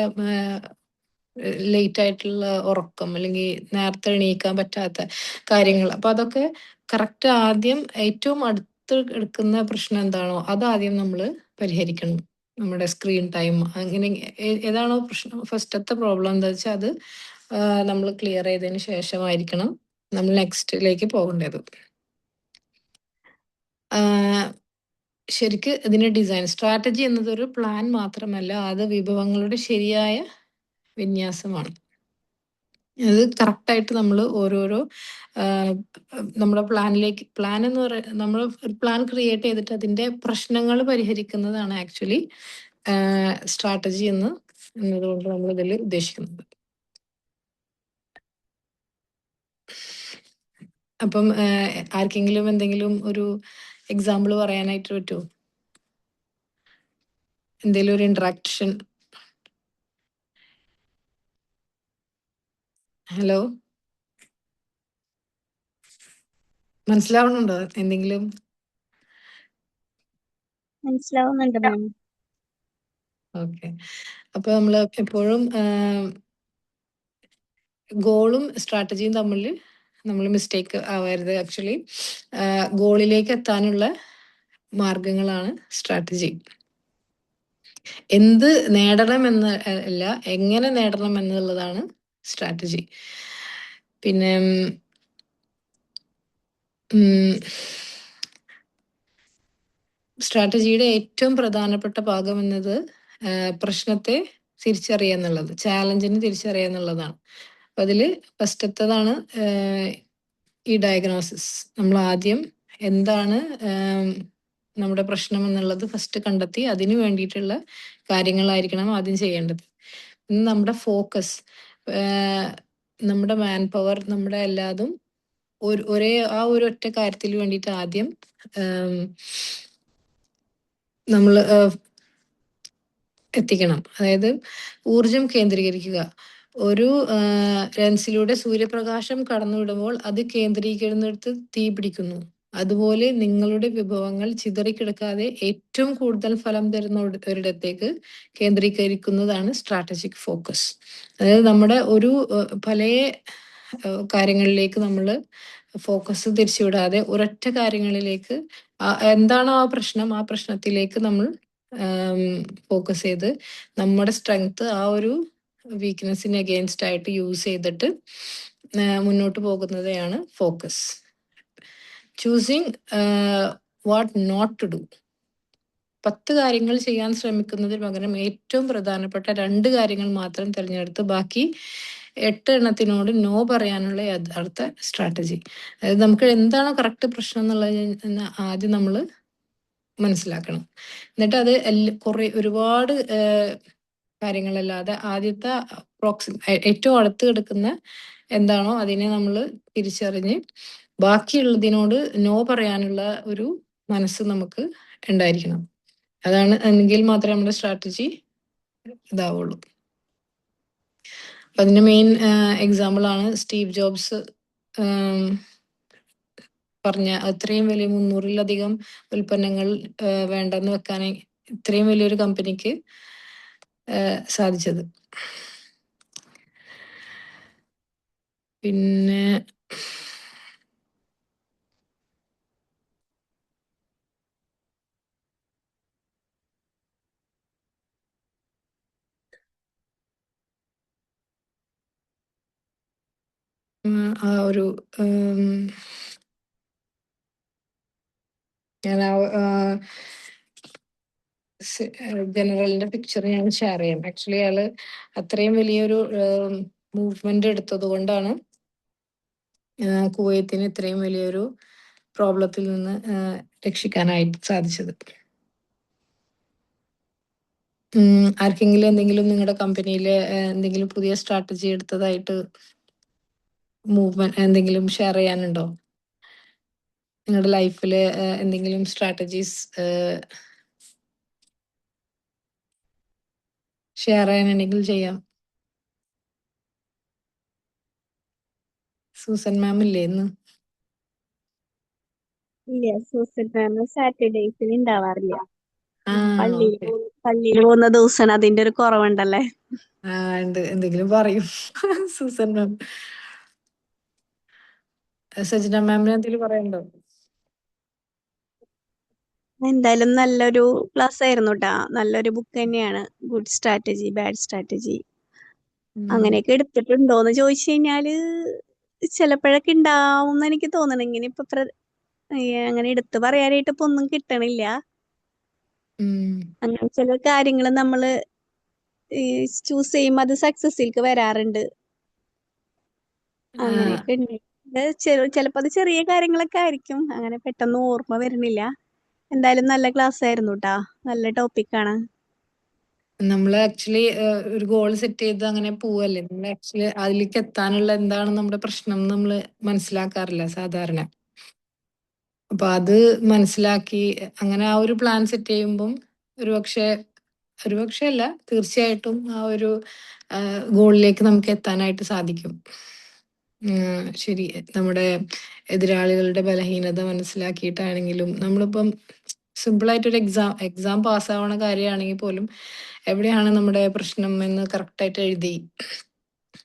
ലേറ്റ് ആയിട്ടുള്ള ഉറക്കം അല്ലെങ്കിൽ നേരത്തെ എണീക്കാൻ പറ്റാത്ത കാര്യങ്ങൾ. അപ്പൊ അതൊക്കെ കറക്റ്റ് ആദ്യം ഏറ്റവും അടുത്ത് എടുക്കുന്ന പ്രശ്നം എന്താണോ അതാദ്യം നമ്മൾ പരിഹരിക്കണം. നമ്മുടെ സ്ക്രീൻ ടൈം അങ്ങനെ ഏതാണോ പ്രശ്നം, ഫസ്റ്റത്തെ പ്രോബ്ലം എന്താ വെച്ചാൽ അത് നമ്മൾ ക്ലിയർ ചെയ്തതിന് ശേഷമായിരിക്കണം നമ്മൾ നെക്സ്റ്റിലേക്ക് പോകേണ്ടത്. ശരിക്ക് ഇതിന്റെ ഡിസൈൻ സ്ട്രാറ്റജി എന്നതൊരു പ്ലാൻ മാത്രമല്ല, അത് വിഭവങ്ങളുടെ ശരിയായ വിന്യാസമാണ്. അത് കറക്റ്റായിട്ട് നമ്മൾ ഓരോരോ നമ്മുടെ പ്ലാൻ എന്ന് പറയുന്നത്, നമ്മൾ ഒരു പ്ലാൻ ക്രിയേറ്റ് ചെയ്തിട്ട് അതിന്റെ പ്രശ്നങ്ങൾ പരിഹരിക്കുന്നതാണ് ആക്ച്വലി സ്ട്രാറ്റജി എന്നതുകൊണ്ട് നമ്മൾ ഇതിൽ ഉദ്ദേശിക്കുന്നത്. അപ്പം ആർക്കെങ്കിലും എന്തെങ്കിലും ഒരു എക്സാമ്പിൾ പറയാനായിട്ട് പറ്റുമോ? എന്തെങ്കിലും ഒരു ഇന്ററാക്ഷൻ? ഹലോ, മനസ്സിലാവുന്നുണ്ടോ എന്തെങ്കിലും? മനസ്സിലാവുന്നുണ്ട് മാം. ഓക്കെ. അപ്പൊ നമ്മൾ എപ്പോഴും ഗോളും സ്ട്രാറ്റജിയും തമ്മിൽ നമ്മൾ മിസ്റ്റേക്ക് ആവരുത്. ആക്ച്വലി ഗോളിലേക്ക് എത്താനുള്ള മാർഗങ്ങളാണ് സ്ട്രാറ്റജി. എന്ത് നേടണം എന്ന് അല്ല, എങ്ങനെ നേടണം എന്നുള്ളതാണ് സ്ട്രാറ്റജി. പിന്നെ സ്ട്രാറ്റജിയുടെ ഏറ്റവും പ്രധാനപ്പെട്ട ഭാഗം എന്നത് പ്രശ്നത്തെ തിരിച്ചറിയുക എന്നുള്ളത്, ചാലഞ്ചിന് തിരിച്ചറിയുക എന്നുള്ളതാണ്. അപ്പൊ അതില് ഫസ്റ്റത്തതാണ് ഈ ഡയഗ്നോസിസ്. നമ്മൾ ആദ്യം എന്താണ് നമ്മുടെ പ്രശ്നം എന്നുള്ളത് ഫസ്റ്റ് കണ്ടെത്തി അതിന് വേണ്ടിയിട്ടുള്ള കാര്യങ്ങളായിരിക്കണം ആദ്യം ചെയ്യേണ്ടത്. നമ്മുടെ ഫോക്കസ്, നമ്മുടെ മാൻ പവർ, നമ്മുടെ എല്ലാതും ഒരേ ആ ഒരു ഒറ്റ കാര്യത്തിൽ വേണ്ടിയിട്ട് ആദ്യം നമ്മൾ എത്തിക്കണം. അതായത് ഊർജം കേന്ദ്രീകരിക്കുക. ഒരു ലെൻസിലൂടെ സൂര്യപ്രകാശം കടന്നുവിടുമ്പോൾ അത് കേന്ദ്രീകരിക്കുന്നിടത്ത് തീ പിടിക്കുന്നു. അതുപോലെ നിങ്ങളുടെ വിഭവങ്ങൾ ചിതറിക്കിടക്കാതെ ഏറ്റവും കൂടുതൽ ഫലം തരുന്ന ഒരിടത്തേക്ക് കേന്ദ്രീകരിക്കുന്നതാണ് സ്ട്രാറ്റജിക് ഫോക്കസ്. അതായത് നമ്മുടെ ഒരു പല കാര്യങ്ങളിലേക്ക് നമ്മൾ ഫോക്കസ് തിരിച്ചുവിടാതെ ഒരൊറ്റ കാര്യങ്ങളിലേക്ക്, എന്താണോ ആ പ്രശ്നം, ആ പ്രശ്നത്തിലേക്ക് നമ്മൾ ഫോക്കസ് ചെയ്ത് നമ്മുടെ സ്ട്രെങ്ത് ആ ഒരു വീക്ക്നെസ്സിന് അഗെയിൻസ്റ്റ് ആയിട്ട് യൂസ് ചെയ്തിട്ട് മുന്നോട്ട് പോകുന്നതാണ് focus. Choosing what not to do. 10 കാര്യങ്ങൾ ചെയ്യാൻ ശ്രമിക്കുന്നതിന് പകരം ഏറ്റവും പ്രധാനപ്പെട്ട 2 കാര്യങ്ങൾ മാത്രം തിരഞ്ഞെടുത്ത് ബാക്കി 8 എണ്ണത്തിനോട് നോ പറയാനുള്ള യഥാർത്ഥ സ്ട്രാറ്റജി. അതായത് നമുക്ക് എന്താണോ കറക്റ്റ് പ്രശ്നം എന്നുള്ളത് ആദ്യം നമ്മൾ മനസ്സിലാക്കണം. എന്നിട്ട് അത് ഒരുപാട് കാര്യങ്ങളല്ലാതെ ആദ്യത്തെ ഏറ്റവും അടുത്ത് കിടക്കുന്ന എന്താണോ അതിനെ നമ്മൾ തിരിച്ചറിഞ്ഞ് ബാക്കിയുള്ളതിനോട് നോ പറയാനുള്ള ഒരു മനസ്സ് നമുക്ക് ഉണ്ടായിരിക്കണം. അതാണ്, എങ്കിൽ മാത്രമേ നമ്മുടെ സ്ട്രാറ്റജി ഇതാവുള്ളൂ. അതിന്റെ മെയിൻ എക്സാമ്പിൾ ആണ് സ്റ്റീവ് ജോബ്സ് പറഞ്ഞ അത്രയും വലിയ 300-ലധികം ഉൽപ്പന്നങ്ങൾ വേണ്ടെന്ന് വെക്കാൻ ഇത്രയും വലിയൊരു കമ്പനിക്ക് സാധിച്ചത്. പിന്നെ ആ ഒരു ഞാൻ ജനറലിന്റെ പിക്ചർ ഞാൻ ഷെയർ ചെയ്യാം. ആക്ച്വലി അയാള് അത്രയും വലിയൊരു മൂവ്മെന്റ് എടുത്തത് കൊണ്ടാണ് കുവൈത്തിന് ഇത്രയും വലിയൊരു പ്രോബ്ലത്തിൽ നിന്ന് രക്ഷിക്കാനായിട്ട് സാധിച്ചത്. ആർക്കെങ്കിലും എന്തെങ്കിലും നിങ്ങളുടെ കമ്പനിയിൽ എന്തെങ്കിലും പുതിയ സ്ട്രാറ്റജി എടുത്തതായിട്ട് മൂവ്മെന്റ് എന്തെങ്കിലും ഷെയർ ചെയ്യാനുണ്ടോ? നിങ്ങളുടെ ലൈഫിൽ എന്തെങ്കിലും സ്ട്രാറ്റജീസ് ഷെയർ ചെയ്യാനുണ്ടെങ്കിൽ ചെയ്യാം. സൂസൻ മാം ഇല്ലേ ഇന്ന്? ഇല്ല, സൂസൻ മാം സാറ്റർഡേസിൽ ഉണ്ടാവാറില്ല. പള്ളിയിൽ ഓക്കെ. പള്ളിയിൽ പോകുന്ന ദിവസം അതിന്റെ ഒരു കുറവുണ്ടല്ലേ. ഉണ്ട്, എന്തെങ്കിലും പറയും. സൂസൻ മാം. സജിന മാമിന് എന്തെങ്കിലും പറയണ്ടോ? എന്തായാലും നല്ലൊരു ക്ലാസ് ആയിരുന്നു കേട്ടാ. നല്ലൊരു ബുക്ക് തന്നെയാണ്. ഗുഡ് സ്ട്രാറ്റജി, ബാഡ് സ്ട്രാറ്റജി അങ്ങനെയൊക്കെ എടുത്തിട്ടുണ്ടോന്ന് ചോദിച്ചു കഴിഞ്ഞാല് ചിലപ്പോഴൊക്കെ ഉണ്ടാവും എനിക്ക് തോന്നണം. ഇങ്ങനെ ഇപ്പൊ അങ്ങനെ എടുത്തു പറയാനായിട്ട് ഇപ്പൊ ഒന്നും കിട്ടണില്ല. അങ്ങനെ ചില കാര്യങ്ങൾ നമ്മള് ചൂസ് ചെയ്യുമ്പോൾ അത് സക്സസിലേക്ക് വരാറുണ്ട്. അങ്ങനെയൊക്കെ ഉണ്ട്. ചിലപ്പോ അത് ചെറിയ കാര്യങ്ങളൊക്കെ ആയിരിക്കും, അങ്ങനെ പെട്ടെന്ന് ഓർമ്മ വരുന്നില്ല. എന്തായാലും നല്ല ക്ലാസ് ആയിരുന്നു കേട്ടാ. നല്ല ടോപ്പിക്കാണ്. നമ്മൾ ആക്ച്വലി ഒരു ഗോൾ സെറ്റ് ചെയ്ത് അങ്ങനെ പോവല്ലേ. നമ്മൾ ആക്ച്വലി അതിലേക്ക് എത്താനുള്ള എന്താണ് നമ്മുടെ പ്രശ്നം നമ്മൾ മനസ്സിലാക്കാറില്ല സാധാരണ. അപ്പൊ അത് മനസ്സിലാക്കി അങ്ങനെ ആ ഒരു പ്ലാൻ സെറ്റ് ചെയ്യുമ്പം ഒരുപക്ഷെ അല്ല, തീർച്ചയായിട്ടും ആ ഒരു ഗോളിലേക്ക് നമുക്ക് എത്താനായിട്ട് സാധിക്കും. ശരി, നമ്മുടെ എതിരാളികളുടെ ബലഹീനത മനസ്സിലാക്കിയിട്ടാണെങ്കിലും നമ്മളിപ്പം സിമ്പിളായിട്ടൊരു എക്സാം പാസ്സാവണ കാര്യമാണെങ്കിൽ പോലും എവിടെയാണ് നമ്മുടെ പ്രശ്നം എന്ന് കറക്റ്റായിട്ട് എഴുതി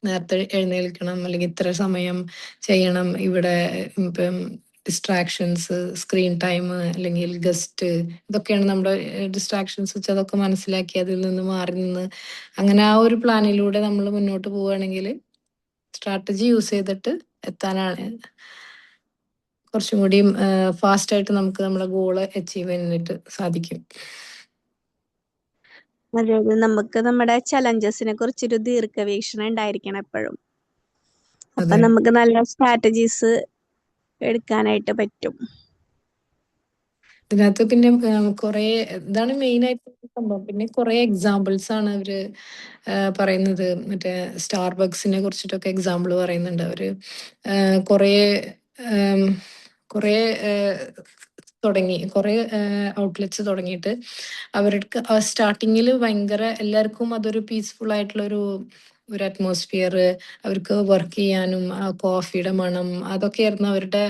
നേരത്തെ എഴുന്നേൽക്കണം, അല്ലെങ്കിൽ ഇത്ര സമയം ചെയ്യണം, ഇവിടെ ഇപ്പം ഡിസ്ട്രാക്ഷൻസ്, സ്ക്രീൻ ടൈം അല്ലെങ്കിൽ ഗസ്റ്റ്, ഇതൊക്കെയാണ് നമ്മുടെ ഡിസ്ട്രാക്ഷൻസ് വെച്ച് അതൊക്കെ മനസ്സിലാക്കി അതിൽ നിന്ന് മാറി നിന്ന് അങ്ങനെ ആ ഒരു പ്ലാനിലൂടെ നമ്മൾ മുന്നോട്ട് പോവുകയാണെങ്കിൽ സ്ട്രാറ്റജി യൂസ് ചെയ്തിട്ട് എത്താനാണ് കുറച്ചും കൂടിയും ഫാസ്റ്റ് ആയിട്ട് നമുക്ക് നമ്മുടെ ഗോള് അച്ചീവ് ചെയ്യാനായിട്ട് സാധിക്കും. അതായത് നമുക്ക് നമ്മുടെ ചലഞ്ചസിനെ കുറിച്ചൊരു ദീർഘവീക്ഷണം ഉണ്ടായിരിക്കണം എപ്പോഴും. അപ്പൊ അതെ. നമുക്ക് നല്ല സ്ട്രാറ്റജീസ് എടുക്കാനായിട്ട് പറ്റും. ഇതിനകത്ത് പിന്നെ കുറെ ഇതാണ് മെയിൻ ആയിട്ട് സംഭവം. പിന്നെ കുറെ എക്സാമ്പിൾസ് ആണ് അവര് പറയുന്നത്. മറ്റേ സ്റ്റാർബക്സിനെ കുറിച്ചിട്ടൊക്കെ എക്സാമ്പിൾ പറയുന്നുണ്ട് അവര്. കുറെ കുറെ കുറെ ഔട്ട്ലെറ്റ്സ് തുടങ്ങിയിട്ട് അവർക്ക് സ്റ്റാർട്ടിങ്ങിൽ ഭയങ്കര എല്ലാവർക്കും അതൊരു പീസ്ഫുൾ ആയിട്ടുള്ള ഒരു അറ്റ്മോസ്ഫിയർ, അവർക്ക് വർക്ക് ചെയ്യാനും ആ കോഫിയുടെ മണം അതൊക്കെയായിരുന്നു അവരുടെ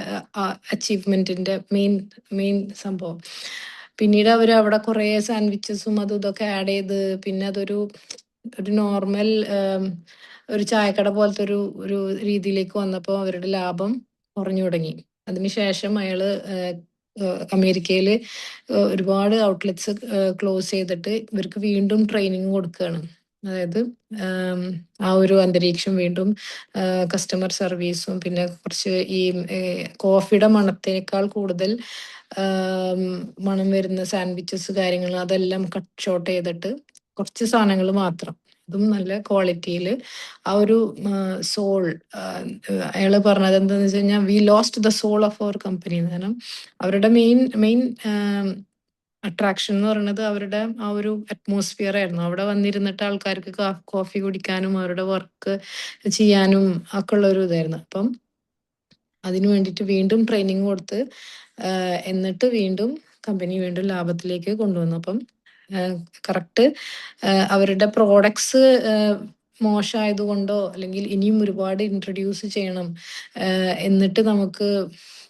അച്ചീവ്മെന്റിന്റെ മെയിൻ സംഭവം. പിന്നീട് അവർ അവിടെ കുറെ സാൻഡ്വിച്ചസും അതും ഇതൊക്കെ ആഡ് ചെയ്ത് പിന്നെ അതൊരു നോർമൽ ഒരു ചായക്കട പോലത്തെ ഒരു രീതിയിലേക്ക് വന്നപ്പോൾ അവരുടെ ലാഭം കുറഞ്ഞു തുടങ്ങി. അതിനുശേഷം അയാള് അമേരിക്കയിൽ ഒരുപാട് ഔട്ട്ലെറ്റ്സ് ക്ലോസ് ചെയ്തിട്ട് ഇവർക്ക് വീണ്ടും ട്രെയിനിങ് കൊടുക്കുകയാണ്. അതായത് ആ ഒരു അന്തരീക്ഷം വീണ്ടും കസ്റ്റമർ സർവീസും പിന്നെ കുറച്ച് ഈ കോഫിയുടെ മണത്തേക്കാൾ കൂടുതൽ മണം വരുന്ന സാൻഡ്വിച്ചസ് കാര്യങ്ങൾ അതെല്ലാം കട്ട് ഷോർട്ട് ചെയ്തിട്ട് കുറച്ച് സാധനങ്ങൾ മാത്രം, അതും നല്ല ക്വാളിറ്റിയിൽ ആ ഒരു സോൾ. അയാള് പറഞ്ഞത് എന്താന്ന് വെച്ച് കഴിഞ്ഞാൽ we lost the soul of our company. കാരണം അവരുടെ മെയിൻ അട്രാക്ഷൻ എന്ന് പറയുന്നത് അവരുടെ ആ ഒരു അറ്റ്മോസ്ഫിയർ ആയിരുന്നു. അവിടെ വന്നിരുന്നിട്ട് ആൾക്കാർക്ക് കോഫി കുടിക്കാനും അവരുടെ വർക്ക് ചെയ്യാനും ഒക്കെ ഉള്ള ഒരു ഇതായിരുന്നു. അപ്പം അതിനു വേണ്ടിയിട്ട് വീണ്ടും ട്രെയിനിങ് കൊടുത്ത് എന്നിട്ട് വീണ്ടും കമ്പനി വീണ്ടും ലാഭത്തിലേക്ക് കൊണ്ടുവന്നു. അപ്പം കറക്റ്റ് അവരുടെ പ്രോഡക്ട്സ് മോശമായതുകൊണ്ടോ അല്ലെങ്കിൽ ഇനിയും ഒരുപാട് ഇൻട്രൊഡ്യൂസ് ചെയ്യണം എന്നിട്ട് നമുക്ക്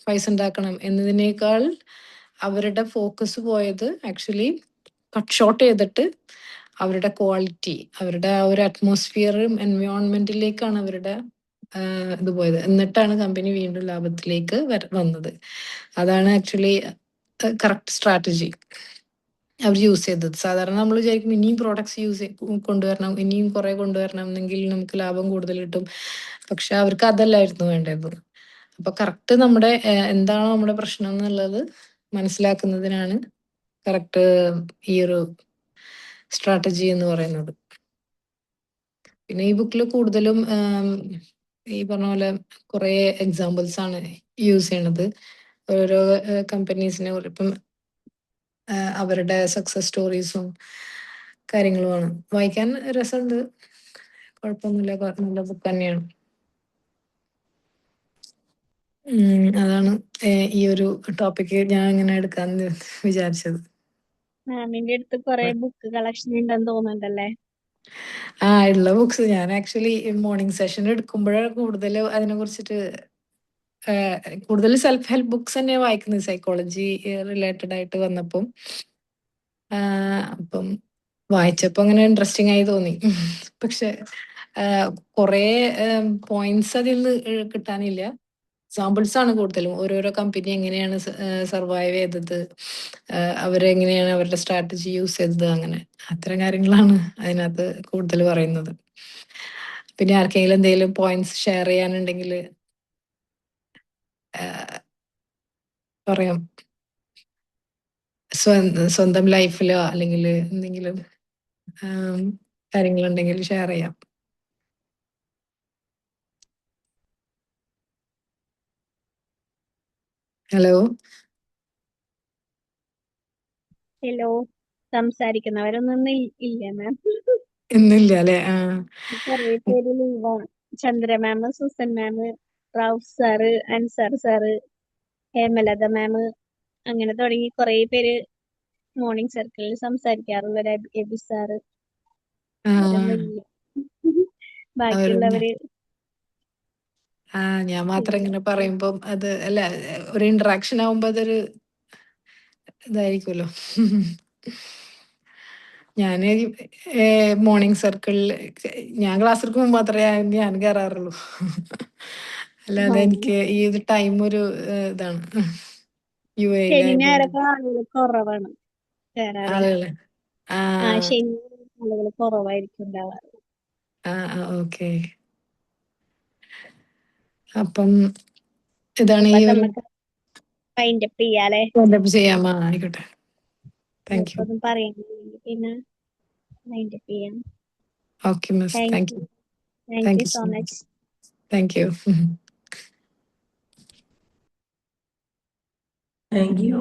പൈസ ഉണ്ടാക്കണം എന്നതിനേക്കാൾ അവരുടെ ഫോക്കസ് പോയത് ആക്ച്വലി കട്ട് ഷോർട്ട് ചെയ്തിട്ട് അവരുടെ ക്വാളിറ്റി, അവരുടെ ആ ഒരു അറ്റ്മോസ്ഫിയറും എൻവയോൺമെന്റിലേക്കാണ് അവരുടെ ഇത് പോയത്. എന്നിട്ടാണ് കമ്പനി വീണ്ടും ലാഭത്തിലേക്ക് വന്നത്. അതാണ് ആക്ച്വലി കറക്റ്റ് സ്ട്രാറ്റജി. അവർ യൂസ് ചെയ്തത്. സാധാരണ നമ്മൾ വിചാരിക്കും ഇനിയും പ്രോഡക്ട്സ് കൊണ്ടുവരണം, ഇനിയും കുറെ കൊണ്ടുവരണം എന്നെങ്കിൽ നമുക്ക് ലാഭം കൂടുതൽ കിട്ടും. പക്ഷെ അവർക്ക് അതല്ലായിരുന്നു വേണ്ടത്. അപ്പൊ കറക്റ്റ് നമ്മുടെ എന്താണോ നമ്മുടെ പ്രശ്നം എന്നുള്ളത് മനസ്സിലാക്കുന്നതിനാണ് കറക്റ്റ് ഈ ഒരു സ്ട്രാറ്റജി എന്ന് പറയുന്നത്. പിന്നെ ഈ ബുക്കിൽ കൂടുതലും ഈ പറഞ്ഞ പോലെ കുറെ എക്സാമ്പിൾസ് ആണ് യൂസ് ചെയ്യണത്. ഓരോ കമ്പനീസിനെ ഇപ്പം അവരുടെ സക്സസ് സ്റ്റോറീസും കാര്യങ്ങളുമാണ്. വായിക്കാൻ രസമുണ്ട്, കുഴപ്പമൊന്നുമില്ല, നല്ല ബുക്ക് തന്നെയാണ്. അതാണ് ഈ ഒരു ടോപ്പിക്ക് ഞാൻ ഇങ്ങനെ എടുക്കാന്ന് വിചാരിച്ചത്. മാമിന്റെ അടുത്ത് കുറെ ബുക്ക് കളക്ഷൻ ഉണ്ടെന്ന് തോന്നുന്നുണ്ടല്ലേ? ഉള്ള ബുക്സ് ഞാൻ ആക്ച്വലി മോർണിംഗ് സെഷൻ എടുക്കുമ്പോഴാണ് കൂടുതൽ അതിനെ കുറിച്ചിട്ട് കൂടുതൽ സെൽഫ് ഹെൽപ്പ് ബുക്സ് തന്നെയാണ് വായിക്കുന്നത്, സൈക്കോളജി റിലേറ്റഡ് ആയിട്ട് വന്നപ്പം. അപ്പം വായിച്ചപ്പോ അങ്ങനെ ഇൻട്രസ്റ്റിംഗ് ആയി തോന്നി. പക്ഷെ കുറേ പോയിന്റ്സ് അതിൽ നിന്ന് കിട്ടാനില്ല. എക്സാമ്പിൾസ് ആണ് കൂടുതലും. ഓരോരോ കമ്പനി എങ്ങനെയാണ് സർവൈവ് ചെയ്തത്, അവരെങ്ങനെയാണ് അവരുടെ സ്ട്രാറ്റജി യൂസ് ചെയ്തത്, അങ്ങനെ അത്തരം കാര്യങ്ങളാണ് അതിനകത്ത് കൂടുതൽ പറയുന്നത്. പിന്നെ ആർക്കെങ്കിലും എന്തെങ്കിലും പോയിന്റ്സ് ഷെയർ ചെയ്യാനുണ്ടെങ്കിൽ പറയാം. സ്വന്തം ലൈഫിലോ അല്ലെങ്കിൽ എന്തെങ്കിലും കാര്യങ്ങളുണ്ടെങ്കിൽ ഷെയർ ചെയ്യാം. ഹലോ ഹലോ, സംസാരിക്കുന്നവരൊന്നും ഇല്ല മാം. ഇന്നില്ല അല്ലെ? കുറെ പേര് ലീവാണ്. ചന്ദ്ര മാം, സുസൻ മാം, റാവു സാറ്, അൻസാർ സാറ്, ഹേമലത മാം, അങ്ങനെ തുടങ്ങി കുറെ പേര് മോർണിംഗ് സർക്കിളിൽ സംസാരിക്കാറുള്ള എബി സാറ്, അവരൊന്നും ഇല്ല. ബാക്കിയുള്ളവര് ഞാൻ മാത്രം ഇങ്ങനെ പറയുമ്പോ അത് അല്ല, ഒരു ഇന്ററാക്ഷൻ ആവുമ്പോ അതൊരു ഇതായിരിക്കുമല്ലോ. ഞാൻ മോർണിംഗ് സർക്കിളിൽ ഞാൻ ക്ലാസ് എടുക്കുമ്പോൾ മാത്രമേ ഞാൻ കയറാറുള്ളൂ. അല്ലാതെ എനിക്ക് ഈ ഒരു ടൈം ഒരു ഇതാണ്. ശനി ഞായറൊക്കെ ആളുകൾ കുറവാണ് കയറാറ്. ആളുകള് ശനി ആളുകൾ കുറവായിരിക്കും ഉണ്ടാവാറ്. ഓക്കെ. അപ്പം ഇതാണ് ഈ ഒരു വൈൻഡപ്പ് ചെയ്യാലേ? ചെയ്യാമോ? ആയിക്കോട്ടെ, താങ്ക് യു. ഒന്നും പറയുന്നില്ലെങ്കിൽ പിന്നെ വൈൻഡപ്പ് ചെയ്യാം. Okay miss, thank you. Thank you so much. Thank you. Thank you.